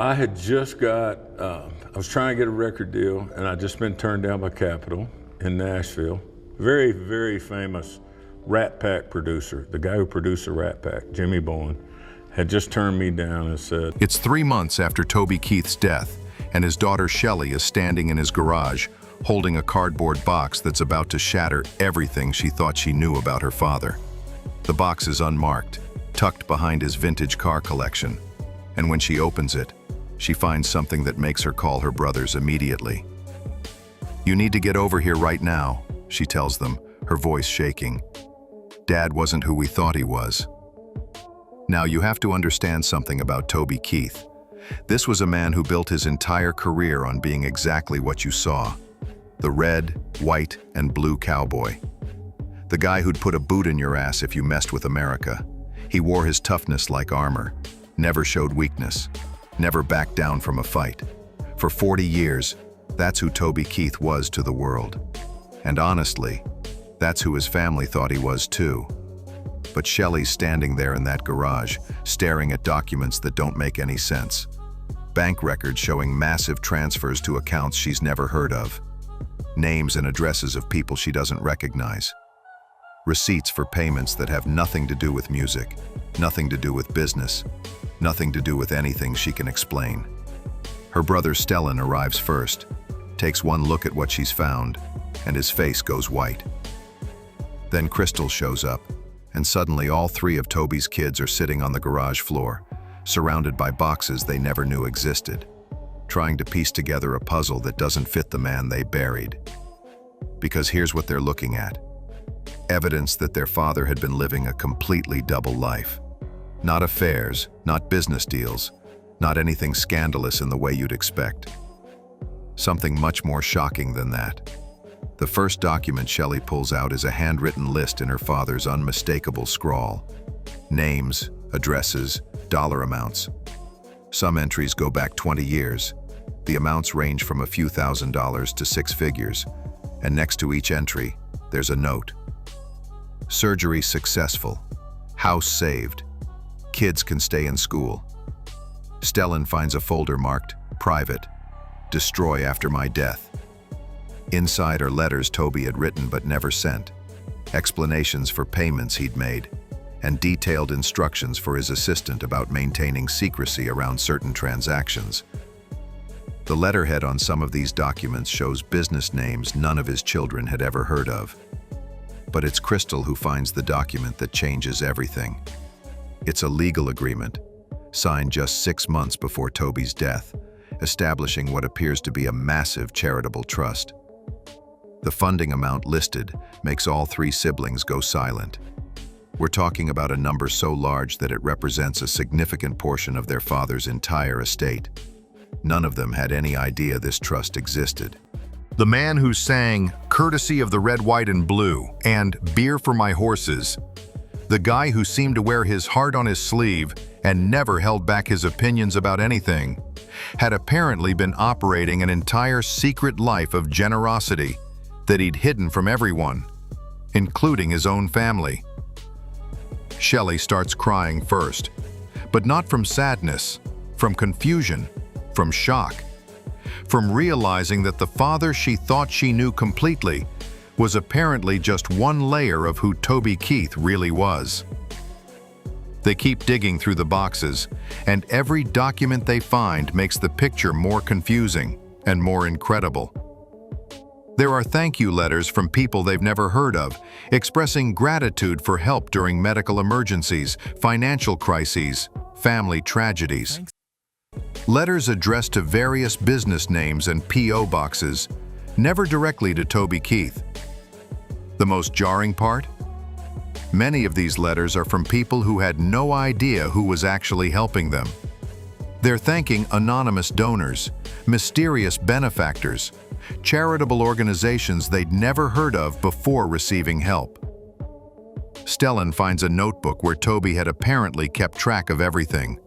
I had just got, I was trying to get a record deal, and I'd just been turned down by Capitol in Nashville. Very, very famous Rat Pack producer, the guy who produced the Rat Pack, Jimmy Bowen, had just turned me down and said, It's 3 months after Toby Keith's death, and his daughter Shelley is standing in his garage, holding a cardboard box that's about to shatter everything she thought she knew about her father. The box is unmarked, tucked behind his vintage car collection, and when she opens it, she finds something that makes her call her brothers immediately. "You need to get over here right now," she tells them, her voice shaking. "Dad wasn't who we thought he was." Now, you have to understand something about Toby Keith. This was a man who built his entire career on being exactly what you saw. The red, white, and blue cowboy. The guy who'd put a boot in your ass if you messed with America. He wore his toughness like armor, never showed weakness, never backed down from a fight. For 40 years, that's who Toby Keith was to the world. And honestly, that's who his family thought he was too. But Shelley's standing there in that garage, staring at documents that don't make any sense. Bank records showing massive transfers to accounts she's never heard of. Names and addresses of people she doesn't recognize. Receipts for payments that have nothing to do with music, nothing to do with business, nothing to do with anything she can explain. Her brother Stellan arrives first, takes one look at what she's found, and his face goes white. Then Crystal shows up, and suddenly all 3 of Toby's kids are sitting on the garage floor, surrounded by boxes they never knew existed, trying to piece together a puzzle that doesn't fit the man they buried. Because here's what they're looking at. Evidence that their father had been living a completely double life. Not affairs, not business deals, not anything scandalous in the way you'd expect. Something much more shocking than that. The first document Shelley pulls out is a handwritten list in her father's unmistakable scrawl. Names, addresses, dollar amounts. Some entries go back 20 years. The amounts range from a few $1,000s to 6 figures, and next to each entry, there's a note. Surgery successful. House saved. Kids can stay in school. Stellan finds a folder marked private. Destroy after my death. Inside are letters Toby had written but never sent, explanations for payments he'd made, and detailed instructions for his assistant about maintaining secrecy around certain transactions. The letterhead on some of these documents shows business names none of his children had ever heard of. But it's Crystal who finds the document that changes everything. It's a legal agreement, signed just 6 months before Toby's death, establishing what appears to be a massive charitable trust. The funding amount listed makes all 3 siblings go silent. We're talking about a number so large that it represents a significant portion of their father's entire estate. None of them had any idea this trust existed. The man who sang "Courtesy of the Red, White, and Blue" and "Beer for My Horses." The guy who seemed to wear his heart on his sleeve and never held back his opinions about anything, had apparently been operating an entire secret life of generosity that he'd hidden from everyone, including his own family. Shelley starts crying first, but not from sadness, from confusion, from shock, from realizing that the father she thought she knew completely was apparently just one layer of who Toby Keith really was. They keep digging through the boxes, and every document they find makes the picture more confusing and more incredible. There are thank you letters from people they've never heard of, expressing gratitude for help during medical emergencies, financial crises, family tragedies. Letters addressed to various business names and P.O. boxes, never directly to Toby Keith. The most jarring part? Many of these letters are from people who had no idea who was actually helping them. They're thanking anonymous donors, mysterious benefactors, charitable organizations they'd never heard of before receiving help. Stellan finds a notebook where Toby had apparently kept track of everything.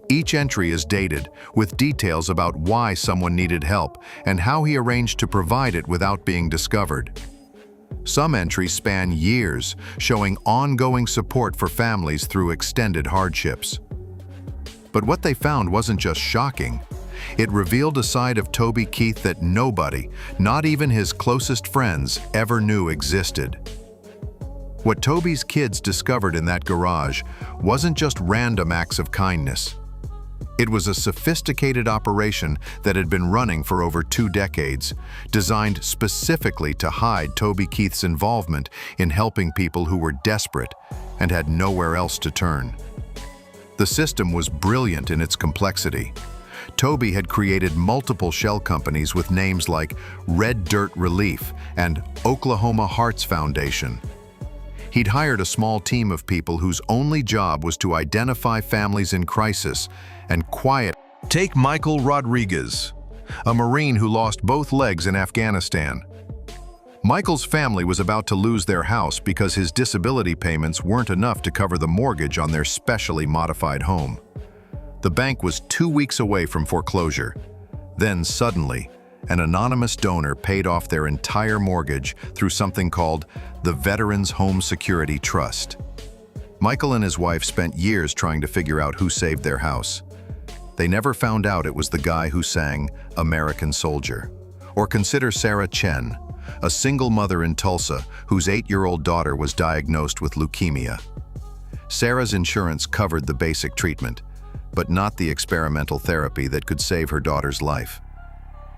Each entry is dated, with details about why someone needed help and how he arranged to provide it without being discovered. Some entries span years, showing ongoing support for families through extended hardships. But what they found wasn't just shocking. It revealed a side of Toby Keith that nobody, not even his closest friends, ever knew existed. What Toby's kids discovered in that garage wasn't just random acts of kindness. It was a sophisticated operation that had been running for over 2 decades, designed specifically to hide Toby Keith's involvement in helping people who were desperate and had nowhere else to turn. The system was brilliant in its complexity. Toby had created multiple shell companies with names like Red Dirt Relief and Oklahoma Hearts Foundation. He'd hired a small team of people whose only job was to identify families in crisis and quiet. Take Michael Rodriguez, a Marine who lost both legs in Afghanistan. Michael's family was about to lose their house because his disability payments weren't enough to cover the mortgage on their specially modified home. The bank was 2 weeks away from foreclosure. Then suddenly, an anonymous donor paid off their entire mortgage through something called the Veterans Home Security Trust. Michael and his wife spent years trying to figure out who saved their house. They never found out it was the guy who sang American Soldier. Or consider Sarah Chen, a single mother in Tulsa whose 8-year-old daughter was diagnosed with leukemia. Sarah's insurance covered the basic treatment, but not the experimental therapy that could save her daughter's life.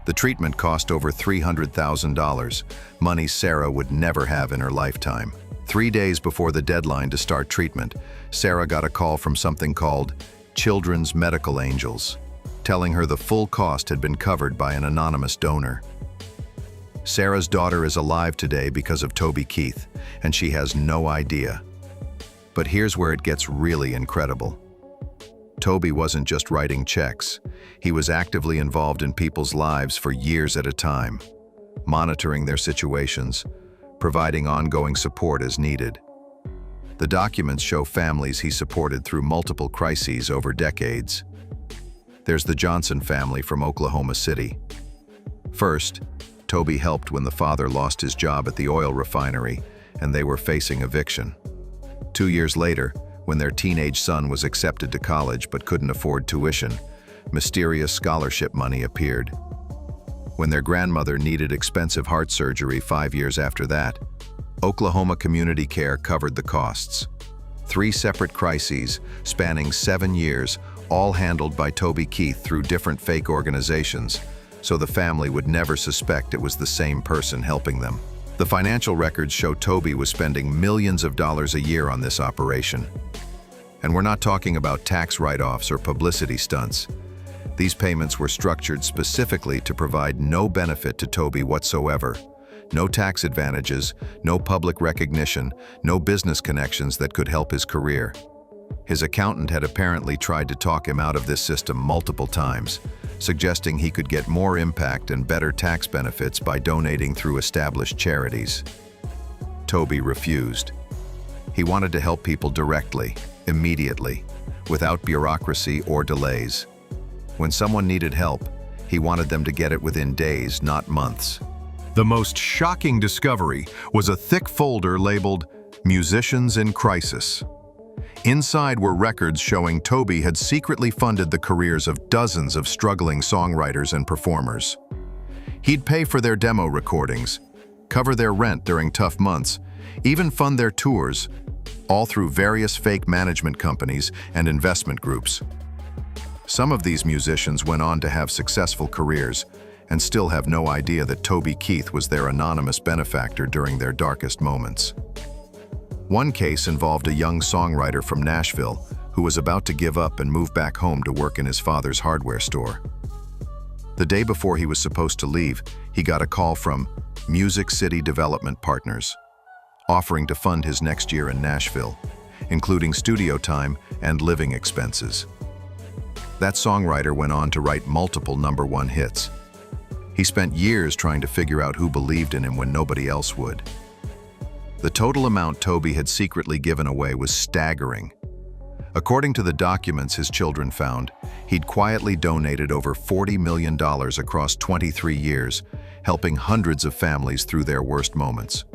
The treatment cost over $300,000, money Sarah would never have in her lifetime. 3 days before the deadline to start treatment, Sarah got a call from something called Children's Medical Angels, telling her the full cost had been covered by an anonymous donor. Sarah's daughter is alive today because of Toby Keith, and she has no idea. But here's where it gets really incredible. Toby wasn't just writing checks. He was actively involved in people's lives for years at a time, monitoring their situations, providing ongoing support as needed. The documents show families he supported through multiple crises over decades. There's the Johnson family from Oklahoma City. First, Toby helped when the father lost his job at the oil refinery and they were facing eviction. 2 years later, when their teenage son was accepted to college but couldn't afford tuition, mysterious scholarship money appeared. When their grandmother needed expensive heart surgery 5 years after that, Oklahoma Community Care covered the costs. 3 separate crises, spanning 7 years, all handled by Toby Keith through different fake organizations, so the family would never suspect it was the same person helping them. The financial records show Toby was spending millions of dollars a year on this operation. And we're not talking about tax write-offs or publicity stunts. These payments were structured specifically to provide no benefit to Toby whatsoever. No tax advantages, no public recognition, no business connections that could help his career. His accountant had apparently tried to talk him out of this system multiple times, suggesting he could get more impact and better tax benefits by donating through established charities. Toby refused. He wanted to help people directly, immediately, without bureaucracy or delays. When someone needed help, he wanted them to get it within days, not months. The most shocking discovery was a thick folder labeled Musicians in Crisis. Inside were records showing Toby had secretly funded the careers of dozens of struggling songwriters and performers. He'd pay for their demo recordings, cover their rent during tough months, even fund their tours, all through various fake management companies and investment groups. Some of these musicians went on to have successful careers and still have no idea that Toby Keith was their anonymous benefactor during their darkest moments. One case involved a young songwriter from Nashville who was about to give up and move back home to work in his father's hardware store. The day before he was supposed to leave, he got a call from Music City Development Partners, offering to fund his next year in Nashville, including studio time and living expenses. That songwriter went on to write multiple #1 hits. He spent years trying to figure out who believed in him when nobody else would. The total amount Toby had secretly given away was staggering. According to the documents his children found, he'd quietly donated over $40 million across 23 years, helping hundreds of families through their worst moments.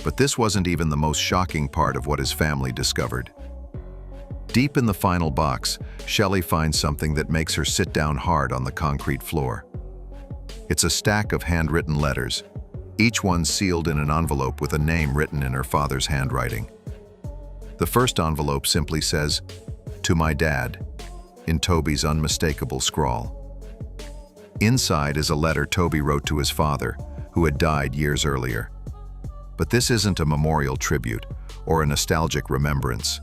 But this wasn't even the most shocking part of what his family discovered. Deep in the final box, Shelley finds something that makes her sit down hard on the concrete floor. It's a stack of handwritten letters, each one sealed in an envelope with a name written in her father's handwriting. The first envelope simply says, "To my dad," in Toby's unmistakable scrawl. Inside is a letter Toby wrote to his father, who had died years earlier. But this isn't a memorial tribute or a nostalgic remembrance.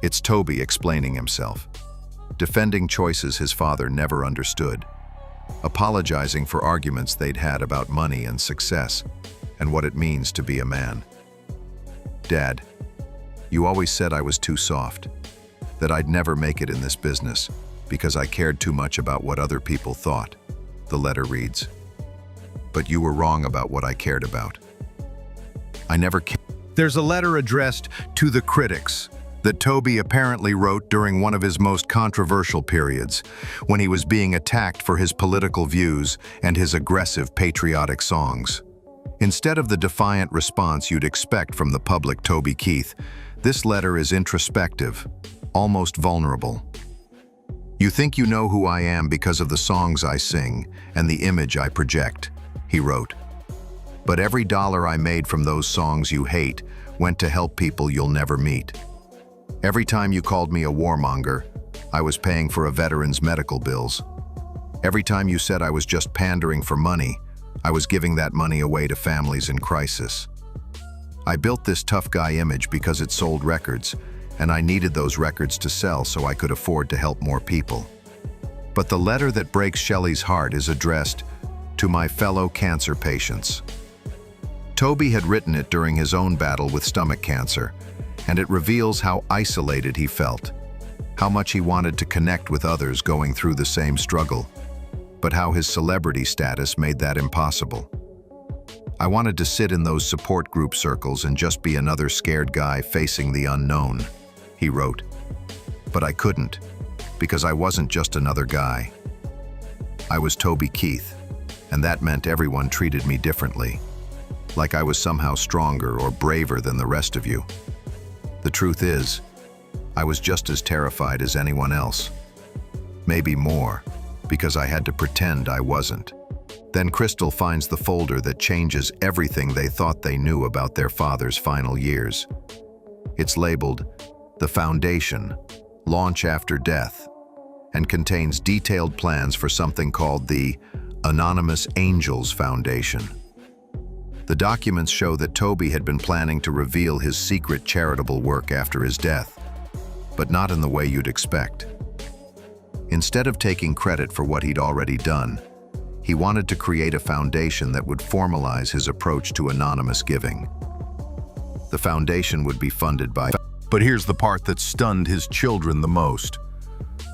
It's Toby explaining himself, defending choices his father never understood, apologizing for arguments they'd had about money and success and what it means to be a man. "Dad, you always said I was too soft, that I'd never make it in this business because I cared too much about what other people thought," the letter reads. "But you were wrong about what I cared about. I never cared." There's a letter addressed to the critics that Toby apparently wrote during one of his most controversial periods, when he was being attacked for his political views and his aggressive patriotic songs. Instead of the defiant response you'd expect from the public Toby Keith, this letter is introspective, almost vulnerable. "You think you know who I am because of the songs I sing and the image I project," he wrote. "But every dollar I made from those songs you hate went to help people you'll never meet. Every time you called me a warmonger, I was paying for a veteran's medical bills. Every time you said I was just pandering for money, I was giving that money away to families in crisis. I built this tough guy image because it sold records, and I needed those records to sell so I could afford to help more people." But the letter that breaks Shelley's heart is addressed to my fellow cancer patients. Toby had written it during his own battle with stomach cancer, and it reveals how isolated he felt, how much he wanted to connect with others going through the same struggle, but how his celebrity status made that impossible. "I wanted to sit in those support group circles and just be another scared guy facing the unknown," he wrote. "But I couldn't, because I wasn't just another guy. I was Toby Keith, and that meant everyone treated me differently, like I was somehow stronger or braver than the rest of you. The truth is, I was just as terrified as anyone else. Maybe more, because I had to pretend I wasn't." Then Crystal finds the folder that changes everything they thought they knew about their father's final years. It's labeled "The Foundation, Launch After Death," and contains detailed plans for something called the Anonymous Angels Foundation. The documents show that Toby had been planning to reveal his secret charitable work after his death, but not in the way you'd expect. Instead of taking credit for what he'd already done, he wanted to create a foundation that would formalize his approach to anonymous giving. The foundation would be funded by... But here's the part that stunned his children the most.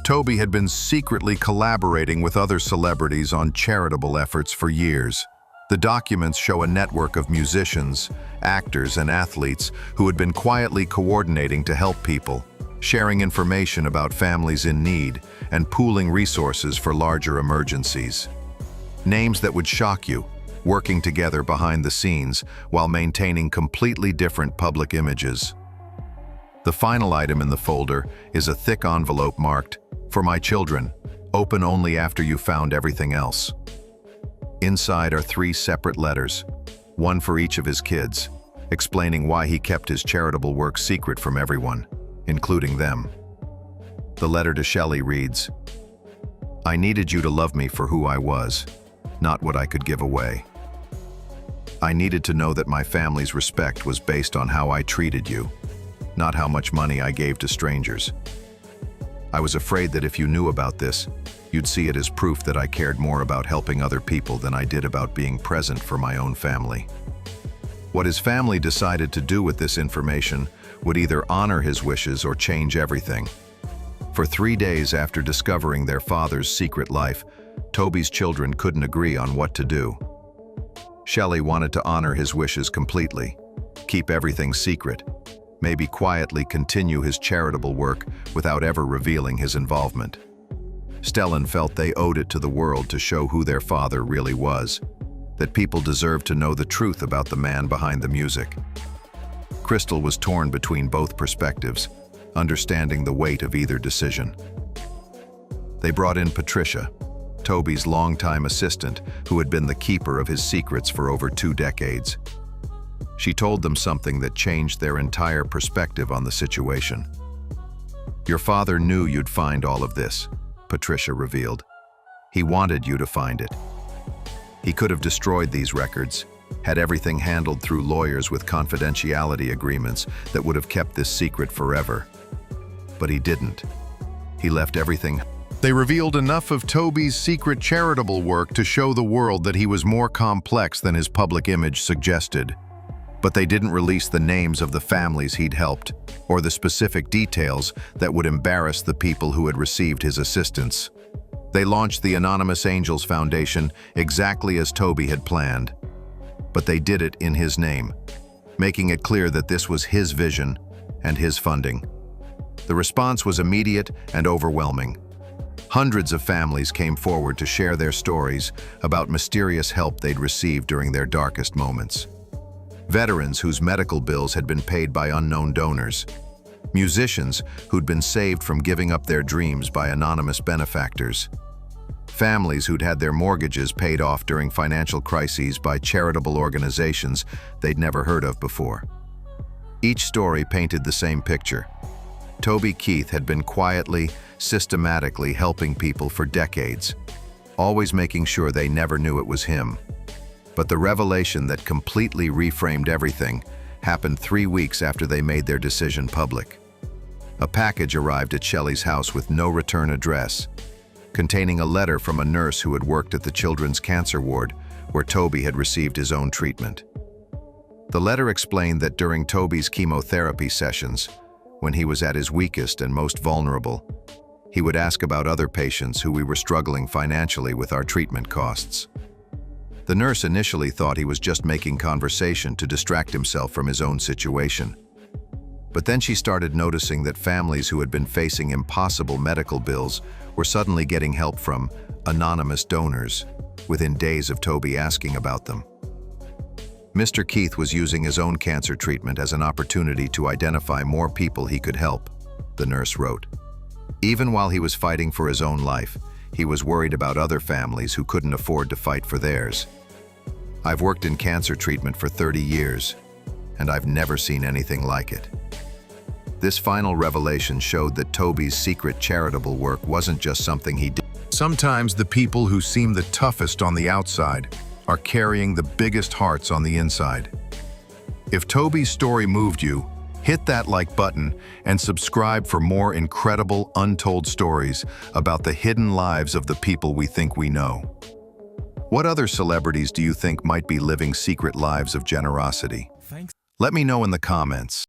Toby had been secretly collaborating with other celebrities on charitable efforts for years. The documents show a network of musicians, actors, and athletes who had been quietly coordinating to help people, sharing information about families in need, and pooling resources for larger emergencies. Names that would shock you, working together behind the scenes while maintaining completely different public images. The final item in the folder is a thick envelope marked, "For my children, open only after you found everything else." Inside are 3 separate letters, one for each of his kids, explaining why he kept his charitable work secret from everyone, including them. The letter to Shelley reads, "I needed you to love me for who I was, not what I could give away. I needed to know that my family's respect was based on how I treated you, not how much money I gave to strangers. I was afraid that if you knew about this, you'd see it as proof that I cared more about helping other people than I did about being present for my own family." What his family decided to do with this information would either honor his wishes or change everything. For 3 days after discovering their father's secret life, Toby's children couldn't agree on what to do. Shelley wanted to honor his wishes completely, keep everything secret, maybe quietly continue his charitable work without ever revealing his involvement. Stellan felt they owed it to the world to show who their father really was, that people deserved to know the truth about the man behind the music. Crystal was torn between both perspectives, understanding the weight of either decision. They brought in Patricia, Toby's longtime assistant, who had been the keeper of his secrets for over 2 decades. She told them something that changed their entire perspective on the situation. "Your father knew you'd find all of this," Patricia revealed. "He wanted you to find it. He could have destroyed these records, had everything handled through lawyers with confidentiality agreements that would have kept this secret forever. But he didn't. He left everything." They revealed enough of Toby's secret charitable work to show the world that he was more complex than his public image suggested. But they didn't release the names of the families he'd helped, or the specific details that would embarrass the people who had received his assistance. They launched the Anonymous Angels Foundation exactly as Toby had planned. But they did it in his name, making it clear that this was his vision and his funding. The response was immediate and overwhelming. Hundreds of families came forward to share their stories about mysterious help they'd received during their darkest moments. Veterans whose medical bills had been paid by unknown donors. Musicians who'd been saved from giving up their dreams by anonymous benefactors. Families who'd had their mortgages paid off during financial crises by charitable organizations they'd never heard of before. Each story painted the same picture. Toby Keith had been quietly, systematically helping people for decades, always making sure they never knew it was him. But the revelation that completely reframed everything happened 3 weeks after they made their decision public. A package arrived at Shelley's house with no return address, containing a letter from a nurse who had worked at the children's cancer ward where Toby had received his own treatment. The letter explained that during Toby's chemotherapy sessions, when he was at his weakest and most vulnerable, he would ask about other patients who we were struggling financially with our treatment costs. The nurse initially thought he was just making conversation to distract himself from his own situation. But then she started noticing that families who had been facing impossible medical bills were suddenly getting help from anonymous donors within days of Toby asking about them. Mr. Keith was using his own cancer treatment as an opportunity to identify more people he could help, the nurse wrote. Even while he was fighting for his own life, he was worried about other families who couldn't afford to fight for theirs. "I've worked in cancer treatment for 30 years, and I've never seen anything like it." This final revelation showed that Toby's secret charitable work wasn't just something he did. Sometimes the people who seem the toughest on the outside are carrying the biggest hearts on the inside. If Toby's story moved you, hit that like button and subscribe for more incredible, untold stories about the hidden lives of the people we think we know. What other celebrities do you think might be living secret lives of generosity? Let me know in the comments.